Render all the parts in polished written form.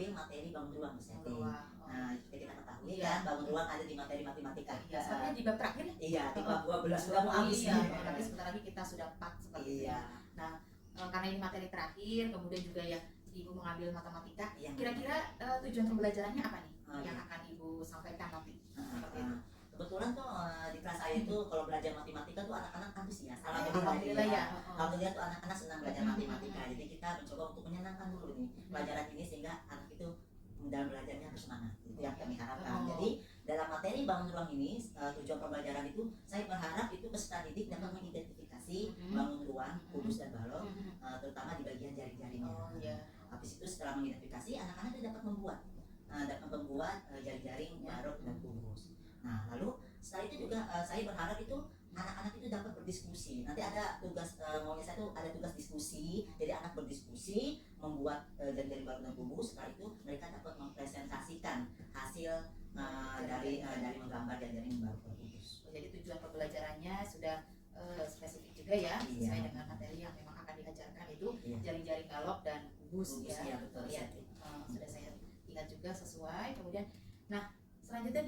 mengambil materi bangun ruang Bu Seti. Nah, seperti kita ketahui Iya. kan bangun ruang ada di materi matematika. Iya, sepertinya di bab terakhir ya. Iya, di bab 12 sudah mau habis. Iya, tapi sebentar lagi kita sudah 4 seperti itu. Iya. Nah, karena ini materi terakhir, kemudian juga ya Ibu mengambil matematika, Iya. kira-kira tujuan pembelajarannya apa nih yang iya. akan Ibu sampaikan nanti? Seperti itu. Kebetulan tuh di kelas saya itu kalau belajar matematika tuh anak-anak antusias. Alhamdulillah ya. Alhamdulillah tuh anak-anak senang belajar matematika. Jadi kita mencoba untuk menyenangkan dulu nih pelajaran ini sehingga anak itu dalam belajarnya bersemangat. Itu yang kami harapkan. Jadi dalam materi bangun ruang ini tujuan pembelajaran itu saya berharap itu peserta didik dapat mengidentifikasi bangun ruang, kubus dan balok, terutama di bagian jari-jarinya. Habis itu setelah mengidentifikasi anak-anak dapat membuat jari-jaring, balok dan kubus. Nah, lalu setelah itu juga saya berharap itu anak-anak itu dapat berdiskusi. Nanti ada tugas maunya saya tuh ada tugas diskusi. Jadi anak berdiskusi membuat jari-jari balok dan kubus. Setelah itu mereka dapat mempresentasikan hasil dari menggambar jari-jari balok dan kubus. Jadi tujuan pembelajarannya sudah spesifik juga ya, sesuai dengan materi yang memang akan diajarkan itu jari-jari balok dan kubus ya. Iya, betul. Ya. Sudah saya ingat juga sesuai. Kemudian, nah selanjutnya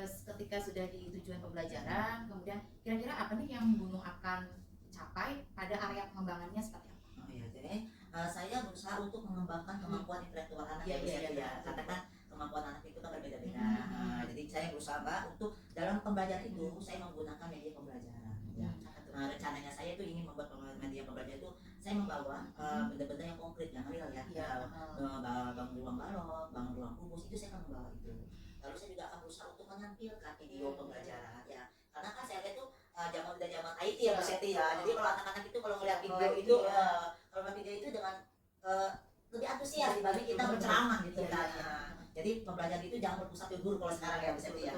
ketika sudah di tujuan pembelajaran, kemudian kira-kira apa nih yang Bu Nuh akan capai pada area pengembangannya seperti apa? Oh iya, jadi saya berusaha untuk mengembangkan kemampuan intelektual anak ya. Katakan kemampuan anak itu kan berbeda-beda. Jadi saya berusaha untuk dalam pembelajaran itu saya menggunakan media pembelajaran. Ya. Rencananya saya itu ingin membuat media pembelajaran itu saya membawa benda-benda yang konkret, yang real ya. Bangun ruang balok, bangun ruang kubus itu saya akan membawa itu. Lalu saya juga akan berusaha untuk menampilkan video pembelajaran ya. Karena kan saya lihat tuh zaman IT ya Bu Seti ya. Jadi kalau anak-anak itu kalau melihat video itu kalau melihat video itu dengan lebih antusias dibanding kita berceramah gitu kan. Jadi pembelajaran itu jangan berpusat di guru kalau sekarang ya Bu Seti ya.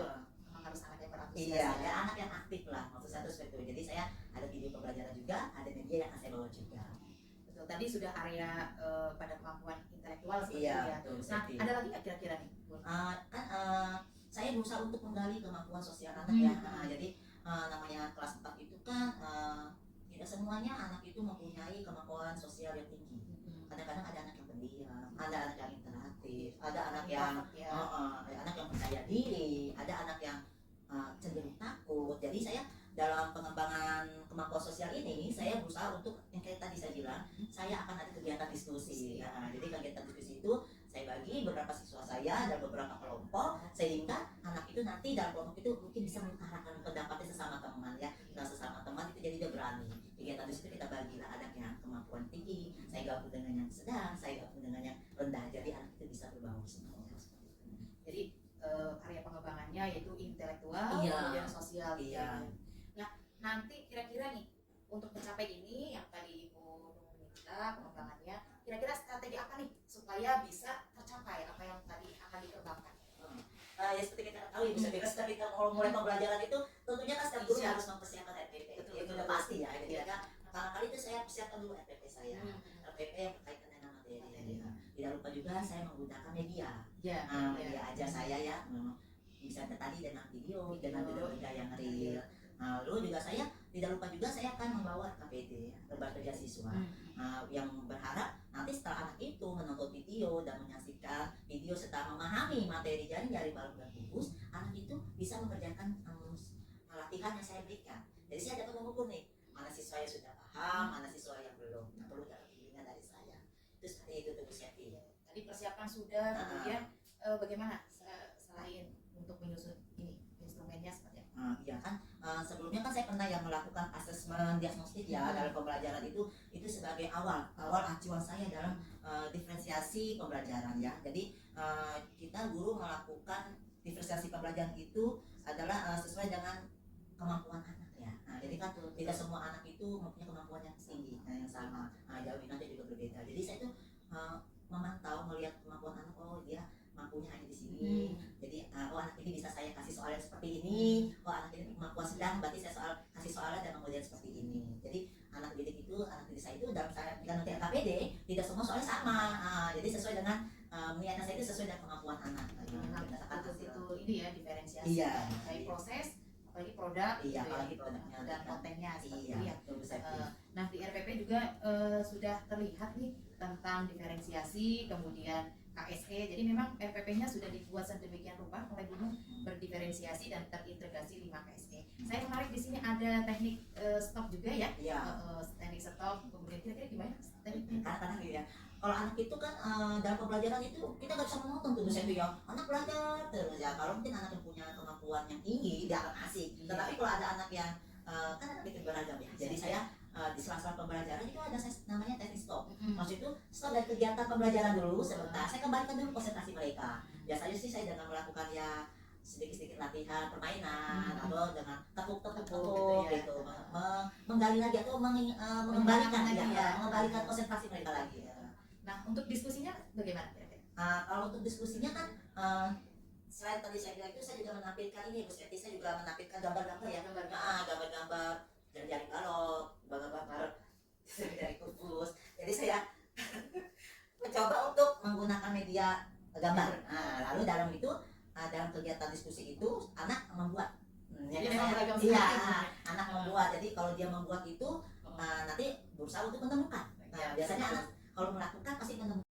Harus anak yang berantusias. Iya, ya anak yang aktif lah maksud saya seperti itu. Jadi saya ada video pembelajaran juga, ada media yang saya bawa juga. Betul. Tadi sudah area pada kemampuan intelektual seperti ya. Nah, ada lagi nggak kira-kira nih? Saya berusaha untuk menggali kemampuan sosial anak ya. Jadi namanya kelas 4 itu kan tidak semuanya anak itu mempunyai kemampuan sosial yang tinggi. Kadang-kadang ada anak yang pendiam, ada anak yang interaktif, ada anak yang percaya diri, ada anak yang cenderung takut. Jadi saya dalam pengembangan kemampuan sosial ini saya berusaha untuk yang kayak tadi saya bilang, saya akan ada kegiatan diskusi. Jadi kegiatan diskusi itu saya bagi beberapa siswa saya dan beberapa kelompok sehingga anak itu nanti dalam kelompok itu mungkin bisa mengutarakan pendapatnya sesama teman ya. Nah sesama teman itu jadi dia berani. Kegiatan diskusi kita bagilah anak yang kemampuan tinggi, saya gabung dengan yang sedang, saya gabung dengan yang rendah. Jadi anak itu bisa berbaur semuanya. Jadi area pengembangannya yaitu intelektual, kemudian sosial. Nah nanti kira-kira nih untuk mencapai ini yang tadi Ibu minta pengembangannya, kira-kira strategi apa nih supaya bisa tercapai apa yang tadi akan dikembangkan? Ya seperti kita tahu bisa bebas tapi kita mau mulai pembelajaran itu tentunya kan setiap guru harus mempersiapkan RPP itu udah pasti ya. Jadi kali itu saya persiapkan dulu RPP saya, RPP yang berkaitan dengan materi. Tidak lupa juga saya menggunakan media, media ajar saya ya, bisa tadi dengan video, dengan benda yang real. Lalu juga saya tidak lupa juga saya akan membawa KPD, lebar kerja siswa, yang berharap nanti setelah anak itu menonton video dan menyaksikan video serta memahami materi jari balok dan kubus, anak itu bisa mengerjakan latihan yang saya berikan. Jadi saya dapat mengukur nih mana siswa yang sudah paham, mana siswa yang belum. Nah, perlu dapat bimbingan dari saya. Itu seperti itu tuh Bu Seti. Tadi persiapan sudah, kemudian bagaimana selain untuk menyusun ini instrumennya seperti apa? Iya kan sebelumnya kan saya pernah yang melakukan asesmen diagnostik ya dalam pembelajaran itu sebagai awal acuan saya dalam diferensiasi pembelajaran ya. Jadi kita guru melakukan diferensiasi pembelajaran itu adalah sesuai dengan kemampuan anak ya. Jadi kan tidak semua anak itu mempunyai kemampuan yang tinggi yang sama. Jauh nanti juga berbeda. Jadi saya itu memantau melihat kemampuan anak, oh dia mampunya hanya di sini. Jadi anak ini bisa saya kasih soal yang seperti ini. Anak ini kemampuan sedang, berarti saya kasih soalnya dan kemudian seperti ini. Jadi anak didik saya itu dalam saya nanti KPD tidak semua soalnya sama. Jadi sesuai dengan niatan saya itu sesuai dengan kemampuan anak. Betul ini ya diferensiasi. Baik proses, apalagi produk, apalagi produknya dan kontennya seperti itu ya. Nah di RPP juga sudah terlihat nih tentang diferensiasi, kemudian KSE. Jadi memang RPP-nya sudah dibuat sedemikian rupa oleh Gunung, berdiferensiasi dan terintegrasi 5 KSE. Saya menarik di sini ada teknik stop juga ya. Iya. Teknik stop, kemudian kira-kira gimana tekniknya? Kadang-kadang gitu ya. Kalau anak itu kan dalam pembelajaran itu kita nggak bisa menonton tuh dosen itu ya. Anak belajar terus ya. Kalau mungkin anak yang punya kemampuan yang tinggi dia akan asik. Tetapi kalau ada anak yang kan anak itu beragam ya. Jadi saya di sela-sela pembelajaran itu ada namanya teknik stop. Maksud itu stop dari kegiatan pembelajaran dulu sebentar. Saya kembalikan dulu konsentrasi mereka. Biasanya sih saya dengan melakukan ya sedikit-sedikit latihan permainan atau dengan tepuk-tepuk gitu, menggali lagi atau mengembalikan konsentrasi mereka lagi. Nah, untuk diskusinya bagaimana kira-kira? Kalau untuk diskusinya kan selain tadi saya bilang itu saya juga menampilkan ini, Bu Seti, saya juga menampilkan gambar-gambar ya, gambar-gambar jari-jari balok, gambar-gambar jari kubus. Jadi saya mencoba untuk menggunakan media gambar. Lalu dalam itu dalam kegiatan diskusi itu anak membuat. Anak membuat. Jadi kalau dia membuat itu nanti berusaha untuk menemukan. Biasanya anak kalau melakukan pasti menemukan.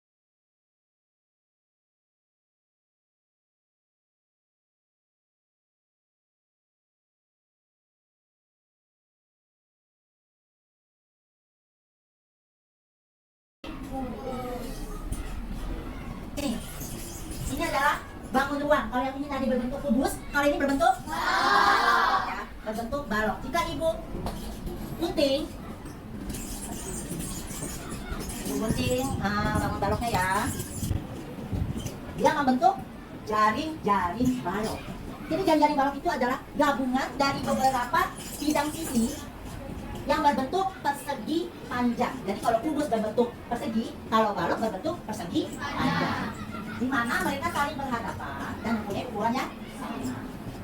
Ini adalah bangun ruang. Kalau yang ini tadi berbentuk kubus, kalau ini berbentuk balok, ya, berbentuk balok. Jika ibu gunting bangun baloknya ya, dia membentuk jaring-jaring balok. Jadi jaring-jaring balok itu adalah gabungan dari beberapa bidang sisi yang berbentuk persegi panjang. Jadi kalau kubus berbentuk persegi, kalau balok berbentuk persegi panjang, di mana mereka saling berhadapan dan mempunyai ukurannya sama.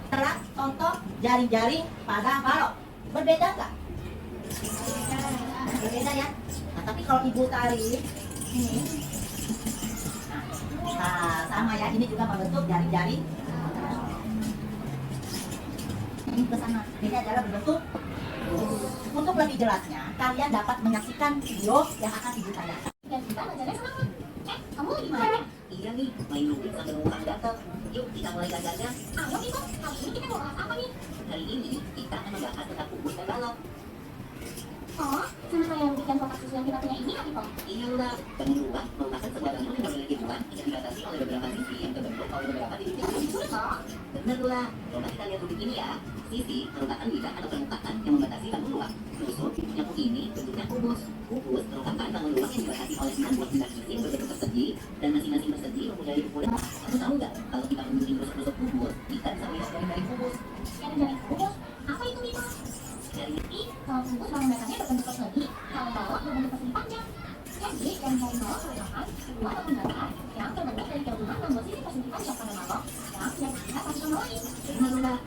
Setelah contoh jaring-jaring pada balok, berbeda nggak? Berbeda ya. Nah, tapi kalau ibu tarik ini, nah sama ya, ini juga membentuk jaring-jaring. Ini ke sana, ini adalah berbentuk. Untuk lebih jelasnya, kalian dapat menyaksikan video yang akan ibu tayangkan. Dan kita belajarnya sama. Kamu gimana? Iya nih, main lukis sambil mengulang data. Yuk kita mulai belajarnya. Ayo Iko, kali ini kita mau bahas apa nih? Kali ini kita akan membahas tentang kubus dan balok. Oh, sama yang bikin kotak susu yang kita punya ini ya Iko? Iya lah, bangun ruang merupakan sebuah bangunan yang memiliki ruang yang dibatasi oleh beberapa sisi yang terbentuk oleh beberapa titik. Bener lah, coba kita lihat rubik ini ya. Sisi merupakan bidang atau permukaan yang membatasi bangun ruang. Tusuk yang ini bentuknya kubus. Kubus merupakan bangun ruang yang dibatasi oleh 6 buah bidang sisi yang berbentuk persegi, dan masing-masing persegi mempunyai ukuran. Kamu tahu nggak kalau kita menggunting tusuk-tusuk kubus, kita bisa melihat jaring-jaring kubus. Jaring-jaring kubus? Apa itu Bima? Jaring kalau kubus bangun dasarnya berbentuk persegi, kalau balok berbentuk persegi panjang. Jadi jaring-jaring balok merupakan dua bangun dasar yang terbentuk dari gabungan membuat sisi persegi panjang pada balok yang tidak bisa satu sama lain. Benar lah.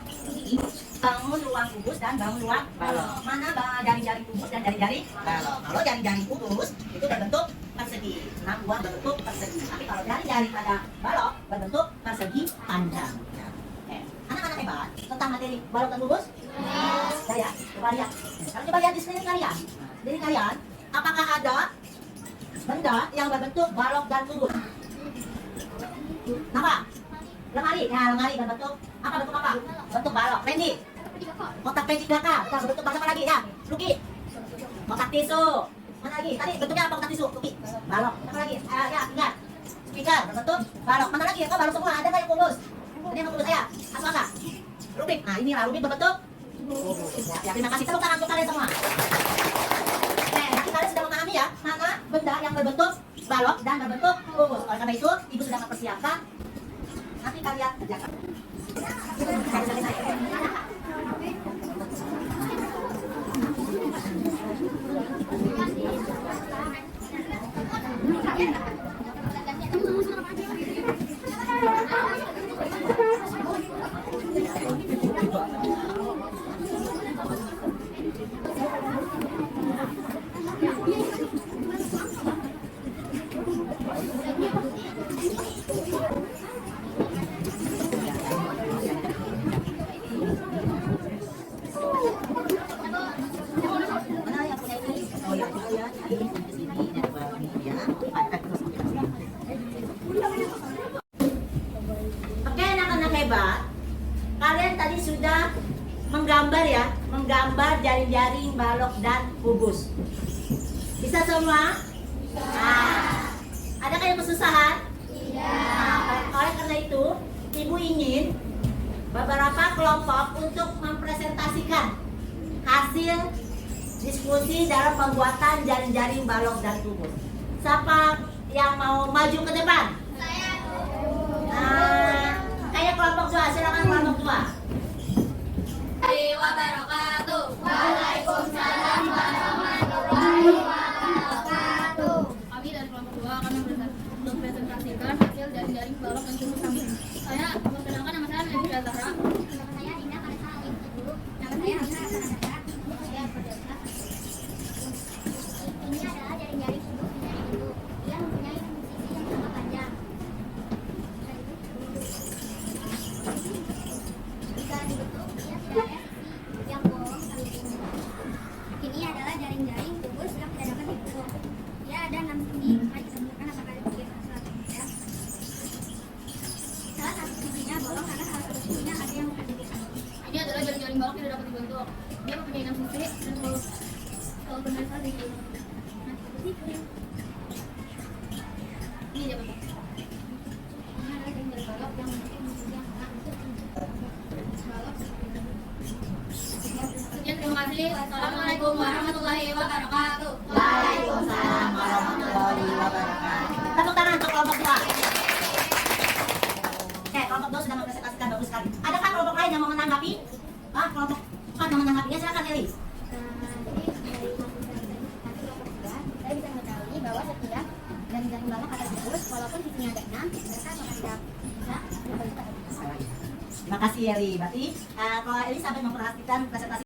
Bangun ruang kubus dan bangun ruang balok. Mana jaring-jaring kubus dan jaring-jaring balok? Kalau jaring-jaring kubus itu berbentuk persegi, 6 buah berbentuk persegi. Tapi kalau jaring-jaring pada balok berbentuk persegi panjang. Anak-anak hebat tentang materi balok dan kubus? Ya, coba lihat. Sekarang coba lihat di sekeliling kalian. Sekeliling kalian, apakah ada benda yang berbentuk balok dan kubus? Apa? Lemari. Ya, lemari berbentuk apa? Bentuk apa? Bentuk balok. Randy. Kotak P3K. Kita berbentuk apa lagi ya? Luki. Kotak tisu. Mana lagi? Tadi bentuknya apa kotak tisu? Luki. Balok. Apa lagi? Ya, ingat. Speaker berbentuk balok. Mana lagi? Kok balok semua? Ada nggak yang kubus? Ini yang kubus saya. Aswaka. Rubik. Nah, inilah Rubik berbentuk kubus. Ya, terima kasih. Tepuk tangan untuk kalian semua. Nanti kalian sudah memahami ya mana benda yang berbentuk balok dan berbentuk kubus. Oleh karena itu, ibu sudah mempersiapkan. Nanti kalian kerjakan. Mana yang punya ini? Oh ya, ini ke sini dan ke sini ya. menggambar jaring-jaring, balok, dan kubus. Bisa semua? Nah, adakah yang kesusahan? Nah, oleh karena itu, Ibu ingin beberapa kelompok untuk mempresentasikan hasil diskusi dalam pembuatan jaring-jaring, balok, dan kubus. Siapa yang mau maju ke depan? Kayak kelompok 2, silakan kelompok 2. Waalaikumsalam warahmatullahi wabarakatuh. Kami dari kelompok 2 akan mempresentasikan hasil jaring-jaring balok dan kubus kami. Saya memperkenalkan nama saya Nabila Zahra. Nama saya Dinda Karisa Alim Teguh. Nama saya Hamzah Hasanadara. Saya Fadilka. Ini adalah jaring-jaring hidup dari dulu. Ia mempunyai sisi yang sangat panjang. Jika dibentuk, ia tidak ada sisi yang bolong sampai sini. Ini adalah jaring-jaring kubus yang tidak dapat dipukul. Ia ada 6 sendi. Mari kita tunjukkan apakah dipikir ya. Salah satu sisinya bolong karena salah satu sisinya ada yang menghadirkan. Ini adalah jaring-jaring balok yang tidak dapat dibentuk. Dia mempunyai 6 sisi dan kalau benar salah di nah, seperti itu. Ini dia bentuk. Ini adalah jaring-jaring balok yang memiliki sisi yang sangat balok seperti ini. Sekian, terima kasih. Wassalamualaikum warahmatullahi wabarakatuh. Waalaikumsalam warahmatullahi wabarakatuh. Tepuk tangan untuk kelompok 2. Oke, kelompok 2 sudah mempresentasikan bagus sekali. Adakah kelompok lain yang mau menanggapi? Kelompok 4 mau menanggapinya, silakan Eli. Jadi dari hasil presentasi kelompok 3, saya bisa mengetahui bahwa setiap jaring-jaring balok atau kubus, walaupun sisinya ada 6, mereka apakah tidak bisa berbentuk atau tidak. Terima kasih Eli. Berarti kalau Eli sampai memperhatikan presentasi.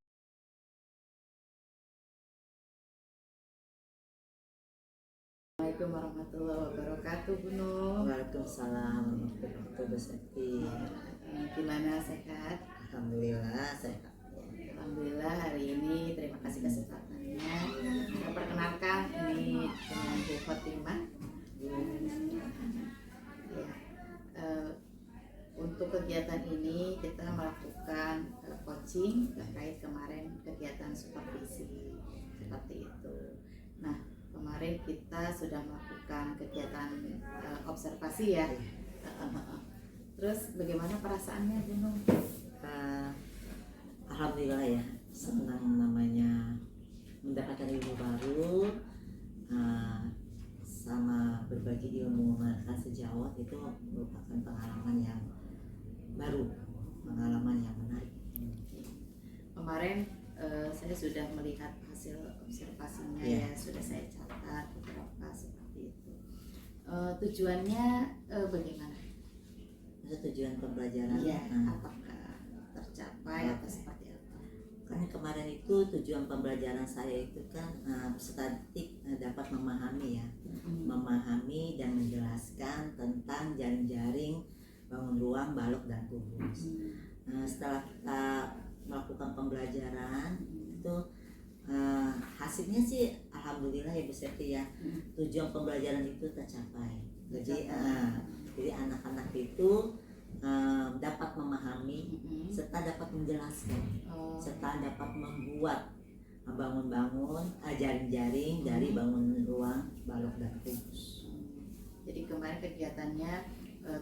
Assalamualaikum warahmatullahi wabarakatuh, Bu Nur. Waalaikumsalam warahmatullahi wabarakatuh. Gimana, sehat? Alhamdulillah sehat. Alhamdulillah hari ini terima kasih kesempatannya. Saya perkenalkan ini dengan Bu Fatimah. Ya, untuk kegiatan ini kita melakukan coaching terkait kemarin kegiatan supervisi seperti itu. Nah, kemarin kita sudah melakukan kegiatan observasi ya. Terus bagaimana perasaannya, Bu Nur? Alhamdulillah ya, senang namanya mendapatkan ilmu baru, sama berbagi ilmu masyarakat sejawat itu merupakan pengalaman yang baru, pengalaman yang menarik. Kemarin saya sudah melihat hasil observasinya ya, sudah saya catat beberapa seperti itu. Tujuannya bagaimana? Tujuan pembelajaran Apakah tercapai atau seperti apa? Kan kemarin itu tujuan pembelajaran saya itu kan peserta didik dapat memahami ya, memahami dan menjelaskan tentang jaring-jaring, bangun ruang, balok, dan kubus. Setelah kita melakukan pembelajaran itu hasilnya sih alhamdulillah ya Bu Septi ya, tujuan pembelajaran itu tercapai. Jadi anak-anak itu dapat memahami serta dapat menjelaskan, serta dapat membuat bangun-bangun jaring-jaring dari bangun ruang, balok, dan kubus. Jadi kemarin kegiatannya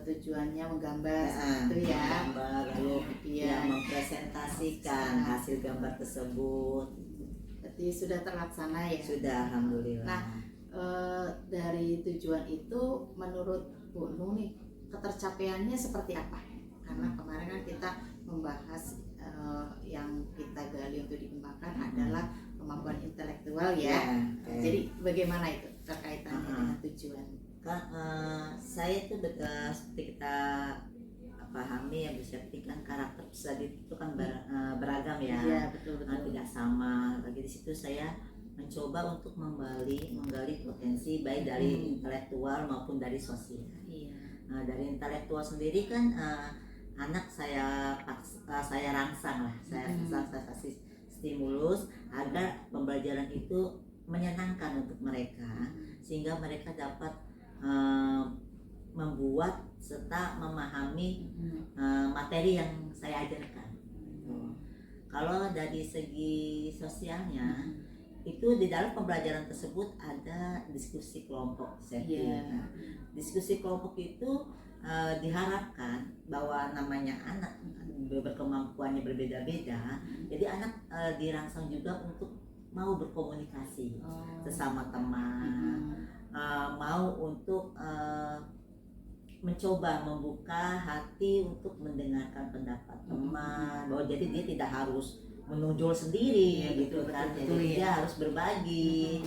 tujuannya menggambar itu ya, menggambar lalu mempresentasikan hasil gambar tersebut. Berarti sudah terlaksana ya? Sudah, alhamdulillah. Nah, dari tujuan itu menurut Bu Nur nih, ketercapaiannya seperti apa? Karena kemarin kan kita membahas yang kita gali untuk dikembangkan adalah kemampuan intelektual ya. Jadi bagaimana itu terkaitannya dengan tujuan? Saya itu seperti kita pahami ya, bisa kan karakter peserta itu kan beragam ya. Iya, betul. Tidak sama. Lagi di situ saya mencoba untuk menggali potensi baik dari intelektual maupun dari sosial. Dari intelektual sendiri kan anak saya rangsang lah, saya kasih stimulus agar pembelajaran itu menyenangkan untuk mereka, sehingga mereka dapat membuat serta memahami materi yang saya ajarkan. Kalau dari segi sosialnya itu di dalam pembelajaran tersebut ada diskusi kelompok setting. Iya. Nah, diskusi kelompok itu diharapkan bahwa namanya anak berkemampuannya berbeda-beda, jadi anak dirangsang juga untuk mau berkomunikasi sesama teman, mau untuk mencoba membuka hati untuk mendengarkan pendapat teman, bahwa jadi dia tidak harus menonjol sendiri Ya, gitu betul, kan, betul, jadi ya. dia harus berbagi.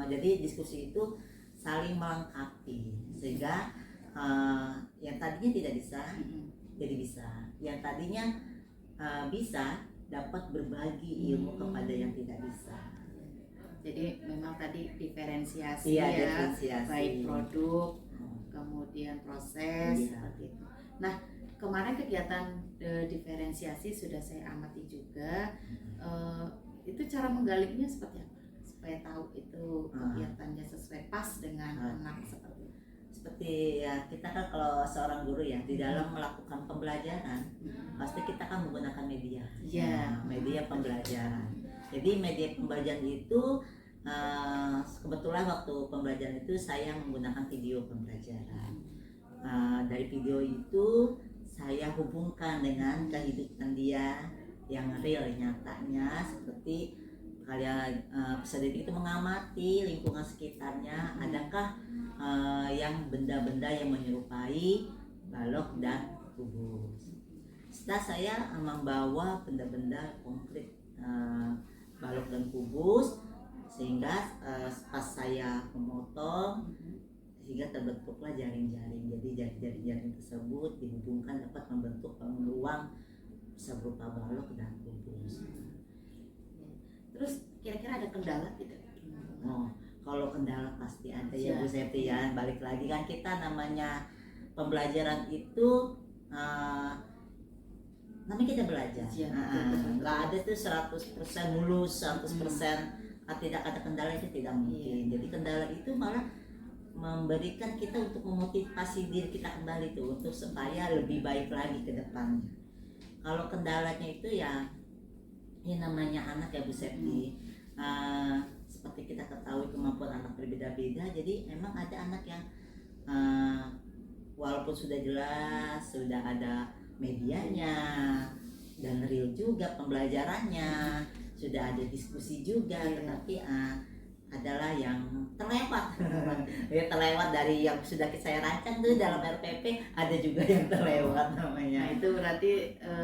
Jadi diskusi itu saling melengkapi sehingga yang tadinya tidak bisa jadi bisa, yang tadinya bisa dapat berbagi ilmu kepada yang tidak bisa. Jadi memang tadi diferensiasi Iya, ya, diferensiasi. baik produk, kemudian proses Iya. seperti itu. Nah, kemarin kegiatan diferensiasi sudah saya amati juga. Itu cara menggalinya seperti apa? Supaya tahu itu kegiatannya sesuai pas dengan anak seperti itu. Seperti ya kita kan kalau seorang guru ya di dalam melakukan pembelajaran pasti kita kan menggunakan media. Iya. Nah, media pembelajaran. Jadi media pembelajaran itu kebetulan waktu pembelajaran itu saya menggunakan video pembelajaran. Dari video itu saya hubungkan dengan kehidupan dia yang real, nyatanya, seperti kalian bisa jadi itu mengamati lingkungan sekitarnya, adakah yang benda-benda yang menyerupai balok dan kubus. Setelah saya membawa benda-benda konkret balok dan kubus, sehingga pas saya memotong sehingga terbentuklah jaring-jaring. Jadi jaring-jaring tersebut dihubungkan dapat membentuk ruang bisa berupa balok dan kubus. Terus kira-kira ada kendala tidak? Oh, kalau kendala pasti ada ya Bu Septi ya. Balik lagi kan kita namanya pembelajaran itu namanya kita belajar. Nggak ada tuh 100% mulus, 100% tidak ada kendala, itu tidak mungkin. Jadi kendala itu malah memberikan kita untuk memotivasi diri kita kembali tuh untuk supaya lebih baik lagi ke depannya. Kalau kendalanya itu ya namanya anak ya Bu Septi. Seperti kita ketahui kemampuan anak berbeda-beda, jadi emang ada anak yang walaupun sudah jelas, sudah ada medianya dan real juga pembelajarannya, sudah ada diskusi juga, tetapi adalah yang terlewat. Ya, terlewat dari yang sudah saya rancang tuh dalam RPP, ada juga yang terlewat namanya. Nah, itu berarti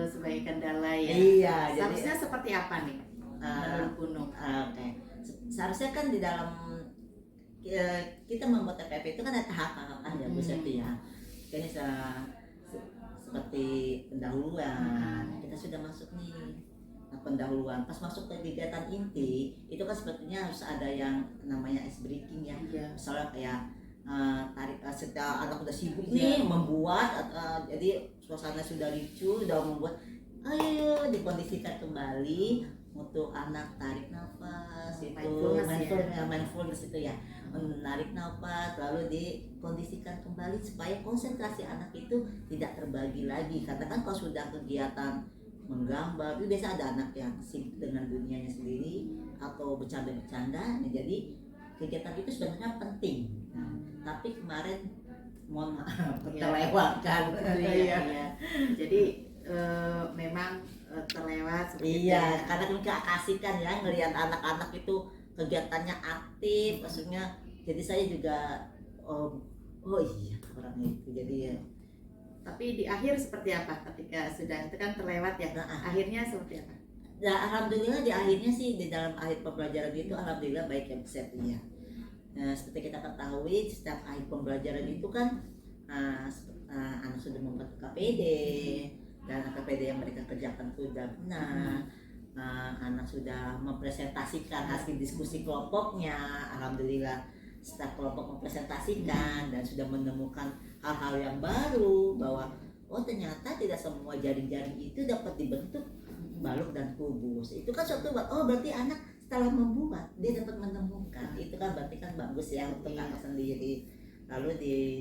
sebagai kendala ya. Iya, seharusnya seperti apa nih menurut Gunung? Oke. Seharusnya kan di dalam kita membuat RPP itu kan ada tahap-tahapan ya Bu Septi ya. Ini seperti pendahuluan, kita sudah masuk nih. Nah, pendahuluan pas masuk ke kegiatan inti itu kan sepertinya harus ada yang namanya ice breaking ya. Misalnya kayak tarik setelah anak udah sibuk nih membuat jadi suasana sudah ricu, udah membuat ayo dikondisikan kembali untuk anak tarik nafas, itu mindfulness itu ya, menarik nafas lalu dikondisikan kembali supaya konsentrasi anak itu tidak terbagi lagi. Karena kan kalau sudah kegiatan menggambar itu biasa ada anak yang sibuk dengan dunianya sendiri atau bercanda-bercanda. Nah, jadi kegiatan itu sebenarnya penting. Nah, tapi kemarin mohon maaf terlewatkan. Iya. Jadi memang terlewat seperti iya, karena kita kasihkan ya ngelihat anak-anak itu kegiatannya aktif, maksudnya jadi saya juga oh iya orang itu jadi ya. Tapi di akhir seperti apa ketika sudah itu kan terlewat ya? Akhirnya seperti apa? Nah, alhamdulillah di akhirnya sih di dalam akhir pembelajaran itu alhamdulillah baik ya setnya. Nah, seperti kita ketahui setiap akhir pembelajaran itu kan anak sudah membuat KPD dan KPD yang mereka kerjakan itu sudah benar. Anak sudah mempresentasikan hasil diskusi kelompoknya, alhamdulillah setiap kelompok mempresentasikan dan sudah menemukan hal-hal yang baru bahwa oh ternyata tidak semua jaring-jaring itu dapat dibentuk balok dan kubus. Itu kan suatu berarti anak setelah membuat dia dapat menemukan, itu kan berarti kan bagus ya untuk anak sendiri. Lalu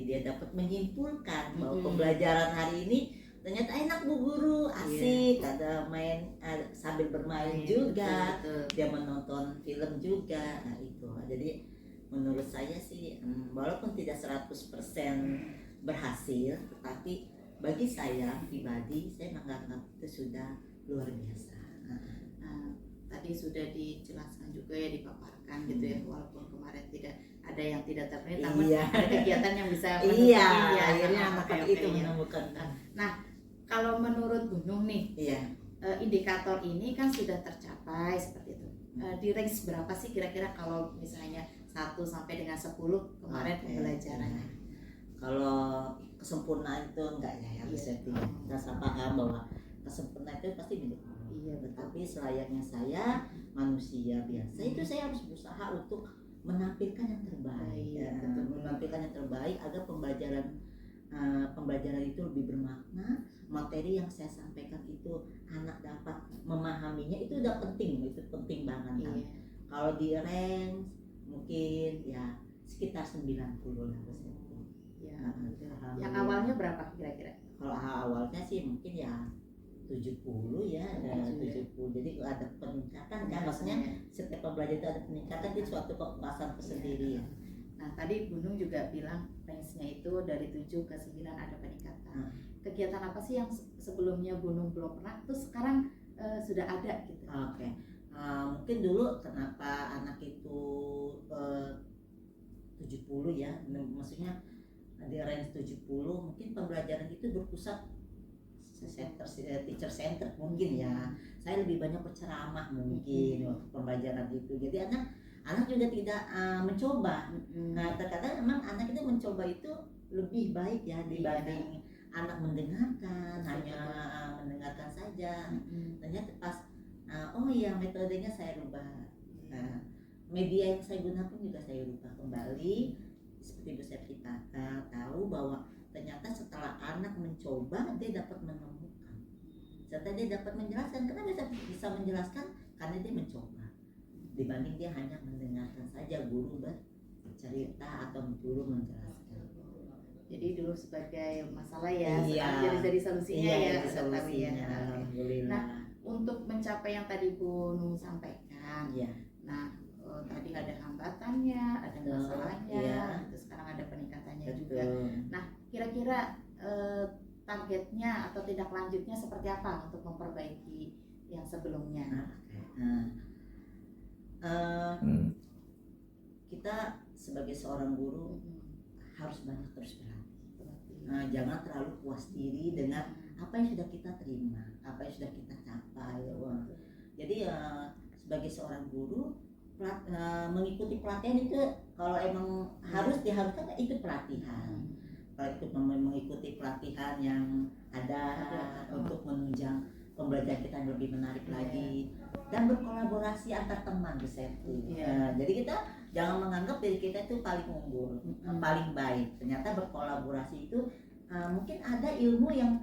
dia dapat menyimpulkan bahwa pembelajaran hari ini ternyata enak Bu Guru, asik, ada main sambil bermain juga, Betul. dia menonton film juga. Nah itu jadi menurut saya sih walaupun tidak 100% berhasil, tetapi bagi saya pribadi saya menganggap itu sudah luar biasa. Tadi sudah dijelaskan juga ya, dipaparkan gitu ya, walaupun kemarin tidak ada yang tidak terpenuhi, namun Iya. ada kegiatan yang bisa Iya, menutupi ya. akhirnya Oke, anak-anak oke, itu iya. menemukan. Kalau menurut Bu Nung nih, Iya. indikator ini kan sudah tercapai seperti itu. Di range berapa sih kira-kira kalau misalnya 1 sampai dengan 10 kemarin Oke. pembelajarannya? Kalau kesempurnaan itu enggak ya, harus Iya. saya rasa paham bahwa kesempurnaan itu pasti milik Allah. Iya, betul. Tetapi selayaknya saya manusia biasa itu saya harus berusaha untuk menampilkan yang terbaik, Iya, ya, betul. menampilkan yang terbaik agar pembelajaran itu lebih bermakna. Materi yang saya sampaikan itu anak dapat memahaminya, itu udah penting, itu penting banget kan. Iya. Kalau di range mungkin ya sekitar 90 lah persen. Ya, betul. Yang Alhamdulillah. awalnya berapa kira-kira? Kalau awalnya sih mungkin ya 70 ya, ada 70. Jadi ada peningkatan kan, maksudnya setiap pembelajaran itu ada peningkatan, itu suatu kepuasan tersendiri ya. Nah, tadi Bu Nung juga bilang range-nya itu dari 7 ke 9 ada peningkatan. Kegiatan apa sih yang sebelumnya Bu Nung belum pernah, terus sekarang sudah ada gitu? Oke. Mungkin dulu kenapa anak itu 70 ya, maksudnya di range 70 mungkin pembelajaran itu berpusat teacher center mungkin ya. Saya lebih banyak berceramah mungkin waktu pembelajaran itu. Jadi anak juga tidak mencoba. Nah, terkadang memang anak itu mencoba itu lebih baik ya dibanding anak mendengarkan, hanya mendengarkan saja. Ternyata pas oh iya, metodenya saya rubah. Nah, media yang saya gunakan juga saya rubah kembali. Seperti Bu Septi tahu bahwa ternyata setelah anak mencoba dia dapat menemukan, serta dia dapat menjelaskan. Kenapa bisa menjelaskan? Karena dia mencoba, dibanding dia hanya mendengarkan saja guru bercerita atau guru menjelaskan. Jadi dulu sebagai masalah ya, Iya. sekarang jadi solusinya Iya, ya, jadi solusinya. ya. Alhamdulillah. Nah, untuk mencapai yang tadi Bu Nung sampaikan, Iya. nah tadi ada hambatannya, ada Betul, masalahnya, iya. terus sekarang ada peningkatannya juga. Betul. Nah, kira-kira targetnya atau tindak lanjutnya seperti apa untuk memperbaiki yang sebelumnya? Kita sebagai seorang guru harus banyak terus berlatih. Jangan terlalu puas diri dengan apa yang sudah kita terima, apa yang sudah kita capai. Jadi sebagai seorang guru mengikuti pelatihan itu kalau emang harus diharuskan ikut pelatihan. Kalau ikut mengikuti pelatihan yang ada untuk menunjang pembelajaran kita yang lebih menarik lagi, dan berkolaborasi antar teman Bu Septi. Jadi kita jangan menganggap diri kita itu paling unggul, paling baik. Ternyata berkolaborasi itu mungkin ada ilmu yang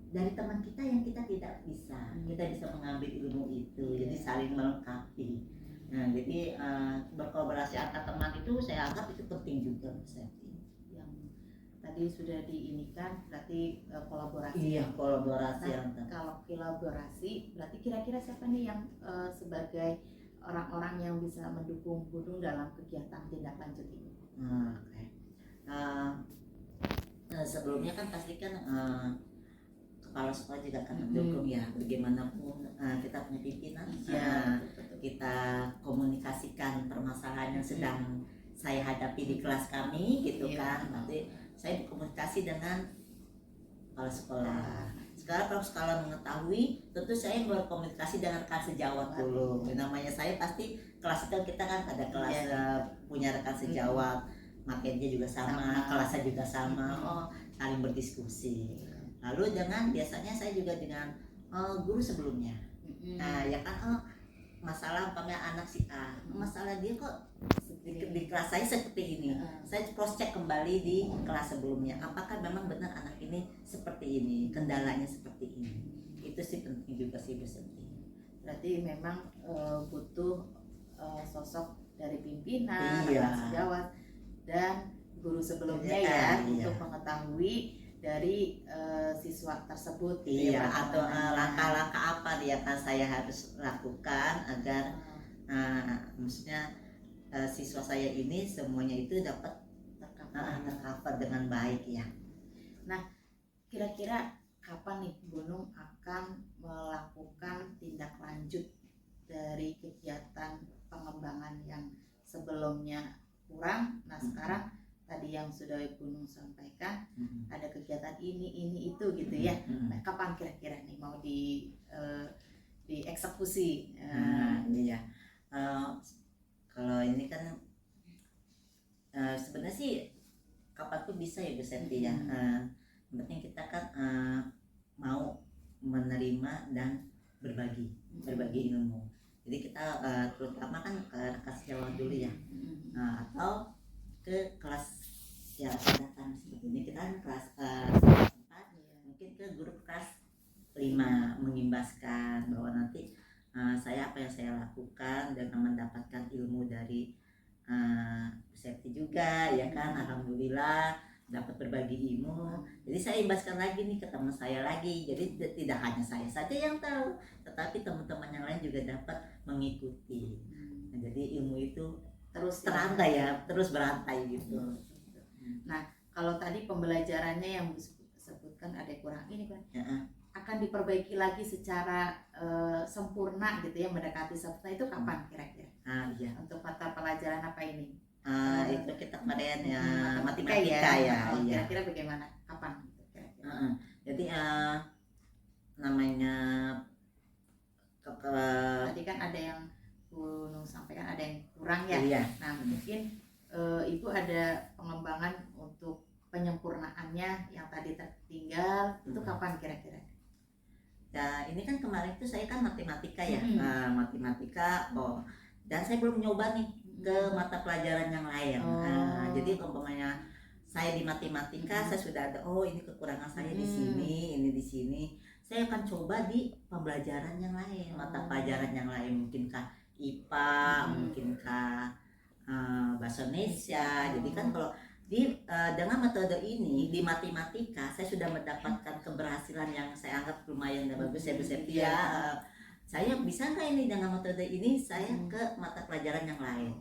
dari teman kita yang kita tidak bisa, kita bisa mengambil ilmu itu. Jadi saling melengkapi. Nah, jadi berkolaborasi antar teman itu saya anggap itu penting juga Bu Septi. Tadi sudah diinikan berarti kolaborasi. Iya, kolaborasi Nah, antar. kalau kolaborasi berarti kira-kira siapa nih yang sebagai orang-orang yang bisa mendukung Bu Nung dalam kegiatan tindak lanjut ini? Oke. Sebelumnya kan pasti kan kepala sekolah juga akan mendukung ya. Bagaimanapun kita punya pimpinan, kita komunikasikan permasalahan yang sedang saya hadapi di kelas kami gitu kan. Nanti saya berkomunikasi dengan kepala sekolah. Sekarang kalau sekolah mengetahui, tentu saya berkomunikasi dengan rekan sejawat dulu. Namanya saya pasti kelas itu kita kan ada kelas punya rekan sejawat, materinya juga sama, kelasnya juga sama. Saling berdiskusi. Lalu biasanya saya juga dengan guru sebelumnya. Nah ya kan masalah anak si A, masalah dia kok di kelas saya seperti ini. Saya cross check kembali di kelas sebelumnya, apakah memang benar anak ini seperti ini, kendalanya seperti ini. Itu sih penting juga sih Bu Septi. Berarti memang butuh sosok dari pimpinan, Iya. rekan sejawat dan guru sebelumnya Iya. untuk mengetahui dari siswa tersebut Iya, ya, atau perkembangannya. langkah-langkah apa yang akan saya harus lakukan agar maksudnya siswa saya ini semuanya itu dapat tercover dengan baik ya. Kira-kira kapan nih Gunung akan melakukan tindak lanjut dari kegiatan pengembangan yang sebelumnya kurang? Nah sekarang tadi yang sudah Gunung sampaikan ada kegiatan ini itu gitu ya. Nah, kapan kira-kira nih mau dieksekusi? Iya. Kalau ini kan sebenarnya sih kapan tuh bisa ya Bu Senti ya. Yang penting kita kan mau menerima dan berbagi ilmu. Jadi kita terutama kan kasih jawab dulu ya, atau ke kelas ya akan datang seperti ini. Kita kan kelas 4, mungkin ke guru kelas 5 mengimbaskan bahwa nanti saya apa yang saya lakukan dan mendapatkan ilmu dari Septi juga ya kan, alhamdulillah dapat berbagi ilmu. Jadi saya imbaskan lagi nih ke teman saya lagi. Jadi tidak hanya saya saja yang tahu, tetapi teman-teman yang lain juga dapat mengikuti. Nah, jadi ilmu itu Terus terantai ya, terus berantai gitu. Nah kalau tadi pembelajarannya yang disebutkan ada kurang ini kan, akan diperbaiki lagi secara sempurna gitu ya, mendekati sempurna itu kapan kira-kira? Iya. Untuk mata pelajaran apa ini? Itu kita kemarin ya Matematika matematika ya. Oh, Iya. kira-kira bagaimana? Kapan? Gitu, kira-kira? Jadi namanya Tadi kan ada yang Gunung sampaikan ada yang kurang ya. iya. Nah mungkin Ibu ada pengembangan untuk penyempurnaannya yang tadi tertinggal itu kapan kira-kira? Ya ini kan kemarin itu saya kan matematika ya, matematika. Dan saya belum nyoba nih ke mata pelajaran yang lain. Jadi umpamanya saya di matematika saya sudah ada, ini kekurangan saya di sini, ini di sini. Saya akan coba di pembelajaran yang lain, mata pelajaran yang lain, mungkinkah IPA, mungkinkah bahasa Indonesia. Jadi kan kalau dengan metode ini di matematika saya sudah mendapatkan keberhasilan yang saya anggap lumayan dan bagus ya Bu Septi ya. Saya bisa nggak ini dengan metode ini saya ke mata pelajaran yang lain.